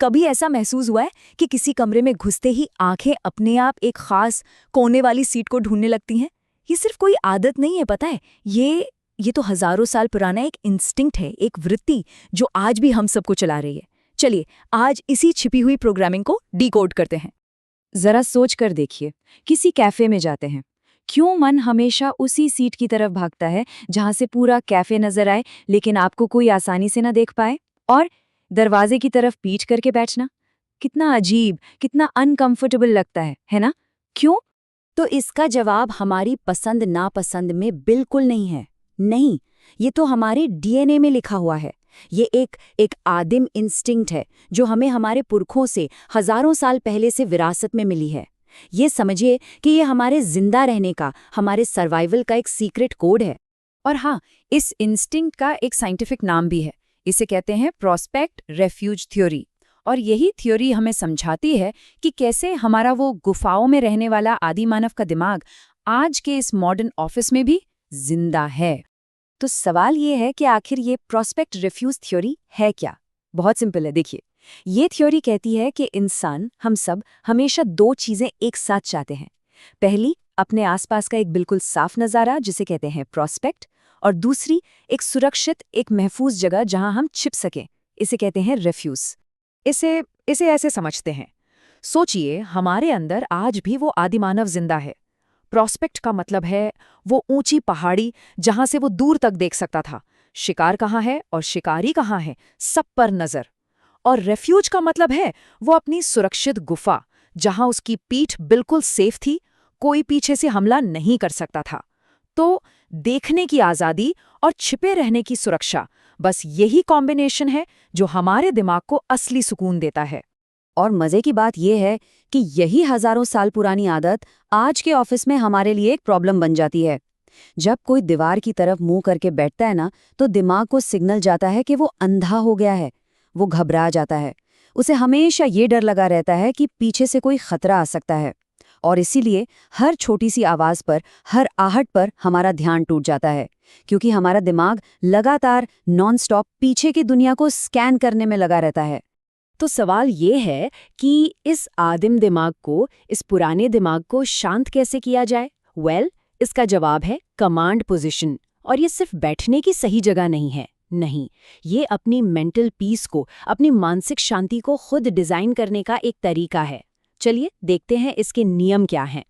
कभी ऐसा महसूस हुआ है कि किसी कमरे में घुसते ही आंखें अपने आप एक खास कोने वाली सीट को ढूंढने लगती हैं? ये सिर्फ कोई आदत नहीं है, पता है, ये तो हजारों साल पुराना एक इंस्टिंक्ट है, एक वृत्ति जो आज भी हम सबको चला रही है। चलिए आज इसी छिपी हुई प्रोग्रामिंग को डिकोड करते हैं। जरा सोच कर देखिए, किसी कैफे में जाते हैं, क्यों मन हमेशा उसी सीट की तरफ भागता है जहां से पूरा कैफे नजर आए लेकिन आपको कोई आसानी से ना देख पाए? और दरवाजे की तरफ पीठ करके बैठना कितना अजीब, कितना अनकंफर्टेबल लगता है ना? क्यों? तो इसका जवाब हमारी पसंद नापसंद में बिल्कुल नहीं है। नहीं, ये तो हमारे डीएनए में लिखा हुआ है। ये एक आदिम इंस्टिंक्ट है जो हमें हमारे पुरखों से हजारों साल पहले से विरासत में मिली है। ये समझिए कि ये हमारे जिंदा रहने का, हमारे सर्वाइवल का एक सीक्रेट कोड है। और हाँ, इस इंस्टिंक्ट का एक साइंटिफिक नाम भी है। इसे कहते हैं प्रोस्पेक्ट रेफ्यूज थ्योरी। और यही थ्योरी हमें समझाती है कि कैसे हमारा वो गुफाओं में रहने वाला आदि मानव का दिमाग आज के इस मॉडर्न ऑफिस में भी जिंदा है। तो सवाल ये है कि आखिर ये प्रोस्पेक्ट रेफ्यूज थ्योरी है क्या? बहुत सिंपल है, देखिए। ये थ्योरी कहती है कि इंसान, हम सब हमेशा दो चीजें एक साथ चाहते हैं। पहली, अपने आसपास का एक बिल्कुल साफ नज़ारा जिसे कहते हैं प्रोस्पेक्ट, और दूसरी, एक सुरक्षित, एक महफूज जगह जहां हम छिप सकें, इसे कहते हैं रेफ्यूज। इसे ऐसे समझते हैं, सोचिए हमारे अंदर आज भी वो आदिमानव जिंदा है। प्रोस्पेक्ट का मतलब है वो ऊंची पहाड़ी जहां से वो दूर तक देख सकता था, शिकार कहाँ है और शिकारी कहाँ है, सब पर नजर। और रेफ्यूज का मतलब है वो अपनी सुरक्षित गुफा जहां उसकी पीठ बिल्कुल सेफ थी, कोई पीछे से हमला नहीं कर सकता था। तो देखने की आजादी और छिपे रहने की सुरक्षा, बस यही कॉम्बिनेशन है जो हमारे दिमाग को असली सुकून देता है। और मजे की बात यह है कि यही हजारों साल पुरानी आदत आज के ऑफिस में हमारे लिए एक प्रॉब्लम बन जाती है। जब कोई दीवार की तरफ मुंह करके बैठता है ना, तो दिमाग को सिग्नल जाता है कि वो अंधा हो गया है। वो घबरा जाता है, उसे हमेशा ये डर लगा रहता है कि पीछे से कोई खतरा आ सकता है। और इसीलिए हर छोटी सी आवाज पर, हर आहट पर हमारा ध्यान टूट जाता है, क्योंकि हमारा दिमाग लगातार नॉनस्टॉप पीछे की दुनिया को स्कैन करने में लगा रहता है। तो सवाल ये है कि इस आदिम दिमाग को, इस पुराने दिमाग को शांत कैसे किया जाए? इसका जवाब है कमांड पोजीशन। और ये सिर्फ बैठने की सही जगह नहीं है, नहीं, ये अपनी मेंटल पीस को, अपनी मानसिक शांति को खुद डिजाइन करने का एक तरीका है। चलिए देखते हैं इसके नियम क्या हैं।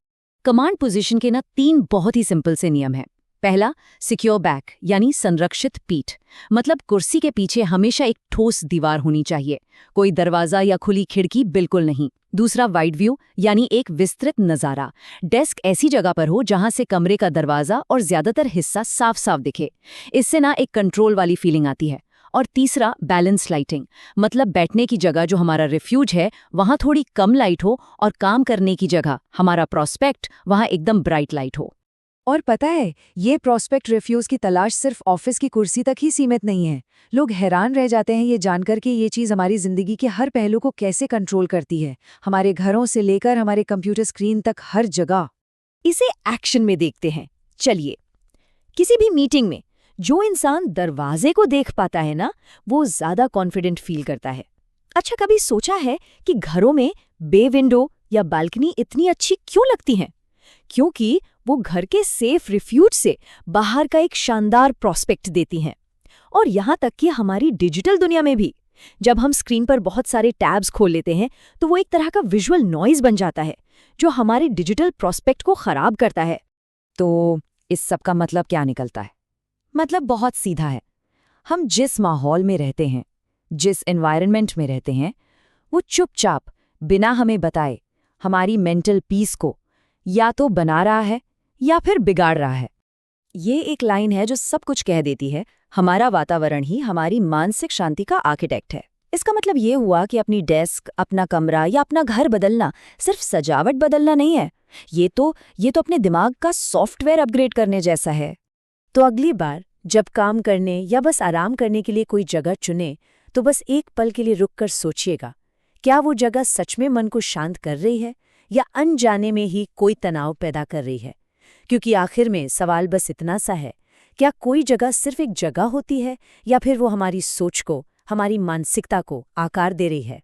कमांड पोजीशन के 3 बहुत ही सिंपल से नियम हैं। पहला, सिक्योर बैक यानी संरक्षित पीठ, मतलब कुर्सी के पीछे हमेशा एक ठोस दीवार होनी चाहिए, कोई दरवाजा या खुली खिड़की बिल्कुल नहीं। दूसरा, वाइड व्यू यानी एक विस्तृत नज़ारा, डेस्क ऐसी जगह पर हो जहां से कमरे का दरवाजा और ज्यादातर हिस्सा साफ साफ दिखे, इससे एक कंट्रोल वाली फीलिंग आती है। और तीसरा, बैलेंस लाइटिंग, मतलब बैठने की जगह जो हमारा रिफ्यूज है वहां थोड़ी कम लाइट हो, और काम करने की जगह, हमारा प्रोस्पेक्ट, वहां एकदम ब्राइट लाइट हो। और पता है, ये प्रोस्पेक्ट रिफ्यूज की तलाश सिर्फ ऑफिस की कुर्सी तक ही सीमित नहीं है। लोग हैरान रह जाते हैं ये जानकर कि ये चीज़ हमारी जिंदगी के हर पहलू को कैसे कंट्रोल करती है, हमारे घरों से लेकर हमारे कंप्यूटर स्क्रीन तक, हर जगह। इसे एक्शन में देखते हैं। चलिए, किसी भी मीटिंग में जो इंसान दरवाजे को देख पाता है ना, वो ज्यादा कॉन्फिडेंट फील करता है। अच्छा, कभी सोचा है कि घरों में बे विंडो या बालकनी इतनी अच्छी क्यों लगती हैं? क्योंकि वो घर के सेफ रिफ्यूज से बाहर का एक शानदार प्रोस्पेक्ट देती हैं। और यहाँ तक कि हमारी डिजिटल दुनिया में भी, जब हम स्क्रीन पर बहुत सारे टैब्स खोल लेते हैं तो वो एक तरह का विजुअल नॉइज बन जाता है जो हमारे डिजिटल प्रोस्पेक्ट को खराब करता है। तो इस सब का मतलब क्या निकलता है? मतलब बहुत सीधा है। हम जिस माहौल में रहते हैं, जिस एनवायरनमेंट में रहते हैं, वो चुपचाप, बिना हमें बताए, हमारी मेंटल पीस को या तो बना रहा है या फिर बिगाड़ रहा है। ये एक लाइन है जो सब कुछ कह देती है। हमारा वातावरण ही हमारी मानसिक शांति का आर्किटेक्ट है। इसका मतलब ये हुआ कि अपनी डेस्क, अपना कमरा या अपना घर बदलना सिर्फ सजावट बदलना नहीं है, ये तो अपने दिमाग का सॉफ्टवेयर अपग्रेड करने जैसा है। तो अगली बार जब काम करने या बस आराम करने के लिए कोई जगह चुने, तो बस एक पल के लिए रुककर सोचिएगा, क्या वो जगह सच में मन को शांत कर रही है या अनजाने में ही कोई तनाव पैदा कर रही है? क्योंकि आखिर में सवाल बस इतना सा है, क्या कोई जगह सिर्फ एक जगह होती है या फिर वो हमारी सोच को, हमारी मानसिकता को आकार दे रही है?